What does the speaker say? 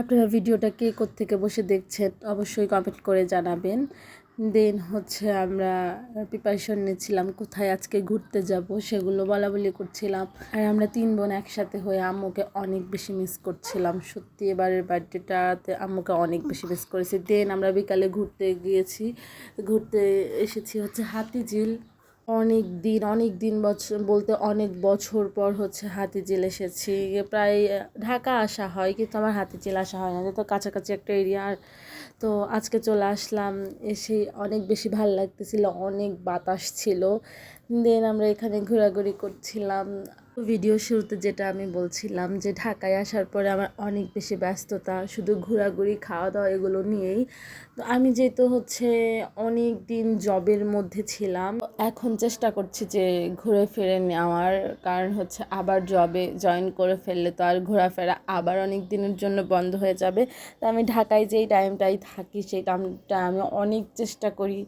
আপনারা ভিডিওটা কে কোত্থেকে বসে দেখছেন অবশ্যই কমেন্ট করে জানাবেন। দেন হচ্ছে আমরা প্রিপারেশন নিচ্ছিলাম কোথায় আজকে ঘুরতে যাব, সেগুলো বলাবলি করছিলাম। আর আমরা 3 বোন একসাথে হয়ে আম্মুকে অনেক বেশি মিস করছিলাম। সত্যি এবারের বার্থডেটাতে আম্মুকে অনেক বেশি মিস করেছি। দেন আমরা বিকালে ঘুরতে এসেছি হচ্ছে হাতিঝিল। অনেক দিন বছর বলতে অনেক বছর পর হচ্ছে হাতিঝিল এসেছি। প্রায় ঢাকা আসা হয় কিন্তু আমার হাতিঝিল আসা হয় না, যেহেতু কাছাকাছি একটা এরিয়া। তো আজকে চলে আসলাম, এসে অনেক বেশি ভালো লাগতেছিল, অনেক বাতাস ছিল। দেন আমরা এখানে ঘোরাঘুরি করছিলাম। ভিডিও শুরুতে যেটা আমি বলছিলাম যে ঢাকায় আসার পরে আমার অনেক বেশি ব্যস্ততা, শুধু ঘোরাঘুরি খাওয়া দাওয়া এগুলো নিয়েই। তো আমি যেহেতু হচ্ছে অনেক দিন জবের মধ্যে ছিলাম, এখন চেষ্টা করছি যে ঘুরে ফিরে নেওয়ার, কারণ হচ্ছে আবার জবে জয়েন করে ফেললে তো আর ঘোরাফেরা আবার অনেক দিনের জন্য বন্ধ হয়ে যাবে। তো আমি ঢাকায় যেই টাইমটাই থাকি সেই টাইমটা আমি অনেক চেষ্টা করি